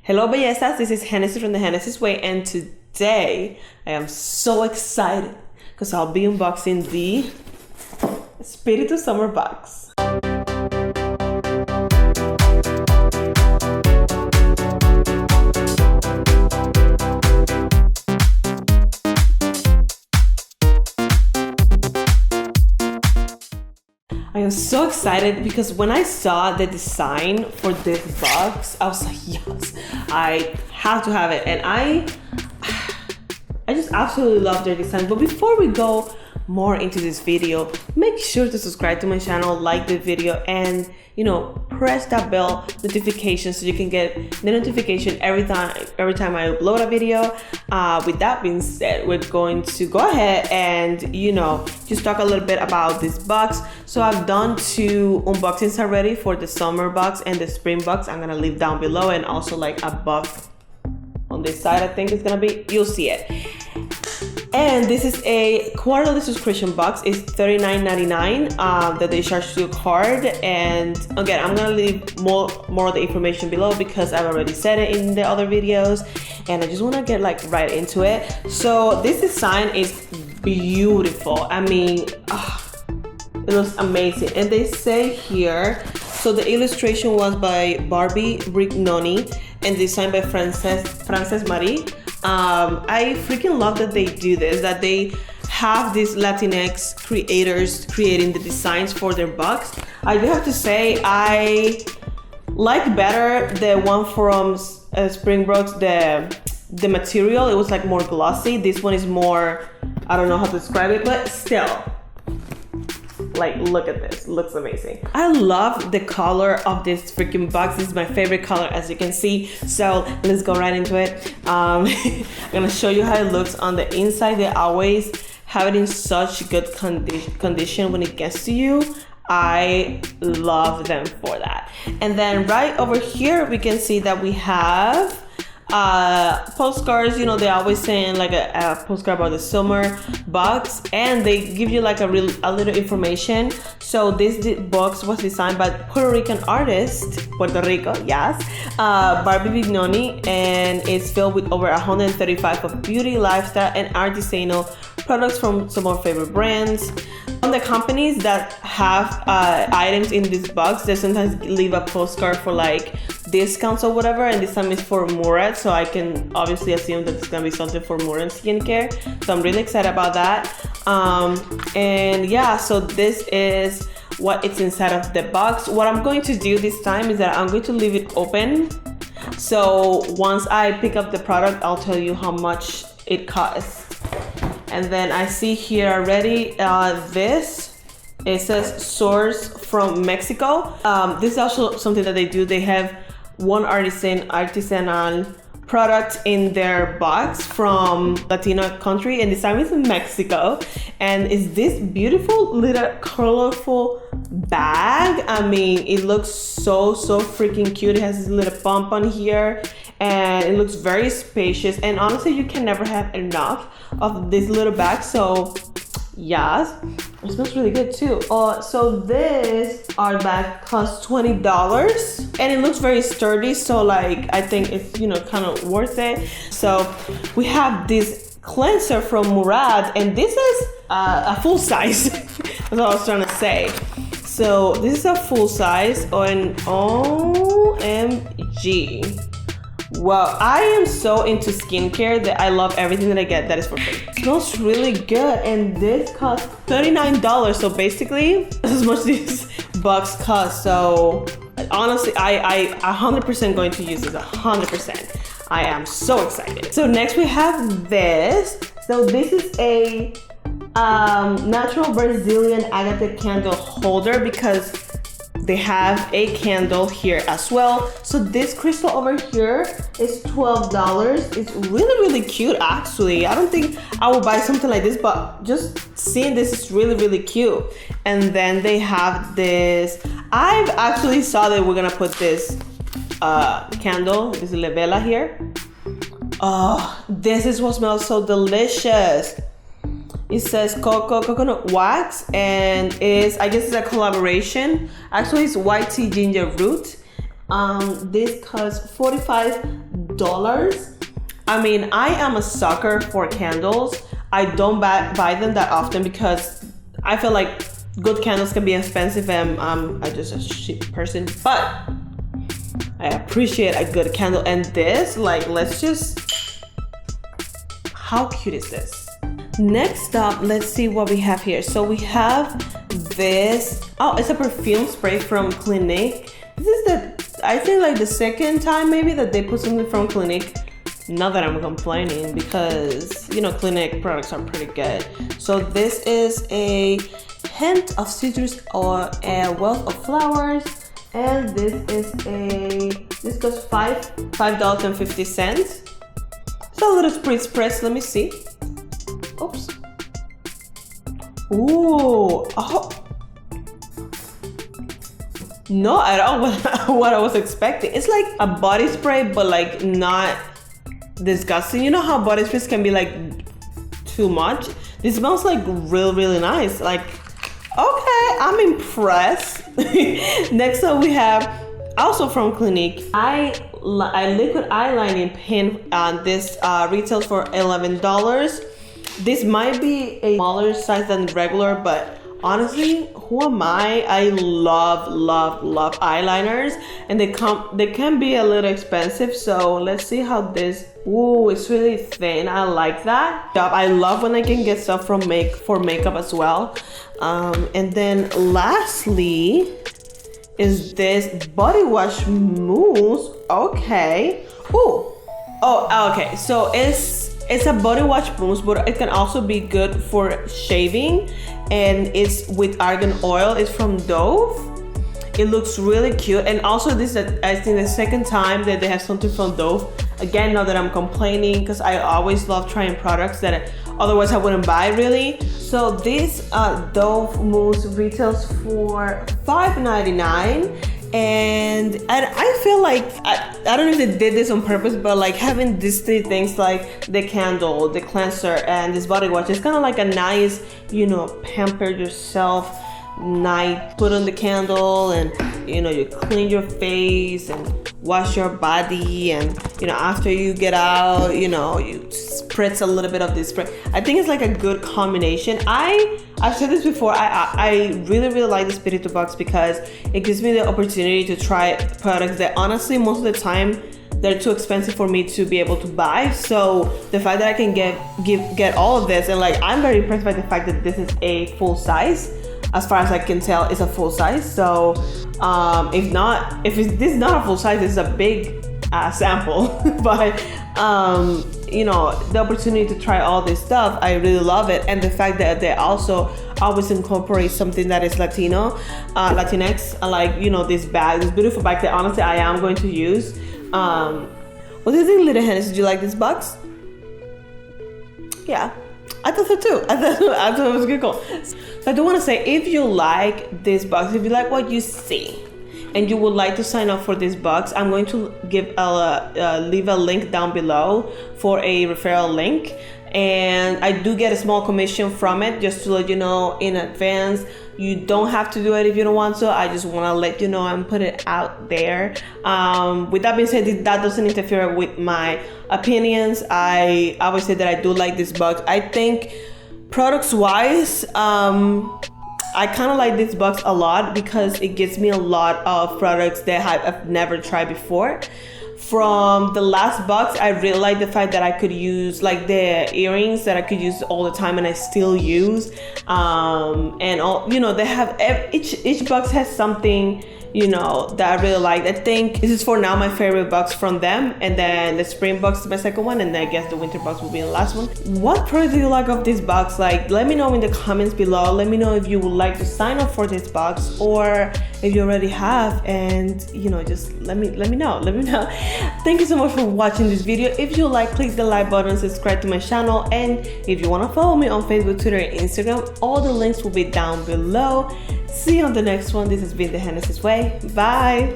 Hello bellezas, this is Genesis from the Genesis Way, and today I am so excited because I'll be unboxing the Spiritú Summer Box. I am so excited because when I saw the design for this box, I was like, yes, I have to have it. And I just absolutely love their design. But before we go more into this video, make sure to subscribe to my channel, like the video, and press that bell notification so you can get the notification every time I upload a video. With that being said, we're going to go ahead and just talk a little bit about this box. So I've done 2 unboxings already for the summer box and the spring box. I'm gonna leave down below, and also like above on this side, I think it's gonna be, you'll see it. And this is a quarterly subscription box. It's $39.99 that they charge to your card. And again, I'm gonna leave more of the information below because I've already said it in the other videos, and I just wanna get right into it. So this design is beautiful. I mean, it looks amazing. And they say here, so the illustration was by Barbie Brignoni and designed by Frances Marie. I freaking love that they do this, that they have these Latinx creators creating the designs for their box. I do have to say, I like better the one from Springbrook's, the material. It was like more glossy. This one is more, I don't know how to describe it, but still, look at this, looks amazing. I love the color of this freaking box. This is my favorite color, as you can see. So let's go right into it. I'm gonna show you how it looks on the inside. They always have it in such good condition when it gets to you. I love them for that. And then right over here, we can see that we have postcards. They always saying like a postcard about the summer box, and they give you like a little information. So this box was designed by Puerto Rican artist, Puerto Rico, yes, Barbie Brignoni, and it's filled with over 135 of beauty, lifestyle, and artisanal products from some of our favorite brands. On the companies that have items in this box, they sometimes leave a postcard for like discounts or whatever, and this time it's for Murad, so I can obviously assume that it's gonna be something for Murad skincare. So I'm really excited about that. And yeah, so this is what it's inside of the box. What I'm going to do this time is that I'm going to leave it open. So once I pick up the product, I'll tell you how much it costs. And then I see here already, it says source from Mexico. This is also something that they do. They have one artisanal product in their box from Latino country, and this time it's in Mexico. And it's this beautiful little colorful bag. I mean, it looks so freaking cute. It has this little pump on here, and it looks very spacious. And honestly, you can never have enough of this little bag. So yes, it smells really good too. So this art bag costs $20, and it looks very sturdy. So I think it's kind of worth it. So we have this cleanser from Murad, and this is a full size. That's what I was trying to say. So this is a full size on OMG. Well, I am so into skincare that I love everything that I get that is for free. It smells really good, and this costs $39. So basically, as much as this box costs. So honestly, I 100% going to use this, 100%. I am so excited. So next we have this. So this is a natural Brazilian agate candle holder, because they have a candle here as well. So this crystal over here is $12. It's really cute, actually. I don't think I will buy something like this, but just seeing this is really cute. And then they have this. I've actually saw that we're gonna put this candle, this Le Vela here. Oh, this is what smells so delicious. It says coconut wax, and I guess it's a collaboration. Actually, it's white tea ginger root. This costs $45. I mean, I am a sucker for candles. I don't buy them that often because I feel like good candles can be expensive and I'm just a cheap person, but I appreciate a good candle. And this, like, let's just, how cute is this? Next up, let's see what we have here. So we have this, oh, it's a perfume spray from Clinique. This is I think like the second time maybe that they put something from Clinique. Not that I'm complaining because, you know, Clinique products are pretty good. So this is a hint of citrus or a wealth of flowers. And this goes $5.50. It's a little spritz. Let me see. Oops. Ooh. Oh. Not at all what I was expecting. It's like a body spray, but like not disgusting. You know how body sprays can be like too much? This smells like really nice. Like, okay, I'm impressed. Next up we have also from Clinique. I liquid eyelining pen. This retails for $11. This might be a smaller size than regular, but honestly, who am I? I love eyeliners, and they can be a little expensive. So let's see how this. Ooh, it's really thin. I like that. I love when I can get stuff for makeup as well. And then lastly is this body wash mousse. Okay. Ooh. Oh, okay. So it's a body wash mousse, but it can also be good for shaving, and it's with argan oil. It's from Dove. It looks really cute, and also this is I think the second time that they have something from Dove. Again, not that I'm complaining, because I always love trying products that otherwise I wouldn't buy really. So this Dove mousse retails for $5.99. And I feel like I don't know if they did this on purpose, but like having these three things, like the candle, the cleanser, and this body wash, it's kind of like a nice, you know, pamper yourself night. Put on the candle, and you know, you clean your face and wash your body, and you know, after you get out, you know, you spritz a little bit of this spray. I think it's like a good combination. I've said this before, I really like the Spiritú box because it gives me the opportunity to try products that honestly most of the time they're too expensive for me to be able to buy. So the fact that I can get all of this, and like I'm very impressed by the fact that this is a full size. As far as I can tell, it's a full size. So if this is not a full size, it's a big sample. But you know, the opportunity to try all this stuff, I really love it. And the fact that they also always incorporate something that is Latino, Latinx, like, you know, this beautiful bag that honestly I am going to use. What do you think, Little Hennis? Did you like this box? Yeah, I thought so too. I thought it was good call. So I do want to say, if you like this box, if you like what you see, and you would like to sign up for this box, I'm going to leave a link down below for a referral link. And I do get a small commission from it, just to let you know in advance. You don't have to do it if you don't want to. I just want to let you know and put it out there. With that being said, that doesn't interfere with my opinions. I always say that I do like this box. I think products wise, I kind of like this box a lot because it gives me a lot of products that I've never tried before. From the last box, I really like the fact that I could use like the earrings that I could use all the time and I still use. And all, you know, they have each box has something, you know, that I really like. I think this is for now my favorite box from them, and then the spring box is my second one, and then I guess the winter box will be the last one. What product do you like of this box? Like, let me know in the comments below. Let me know if you would like to sign up for this box, or if you already have, and you know, just let me know. Thank you so much for watching this video. If you like, click the like button, subscribe to my channel, and if you want to follow me on Facebook, Twitter, and Instagram, all the links will be down below. See you on the next one. This has been the Hennessy's Way. Bye.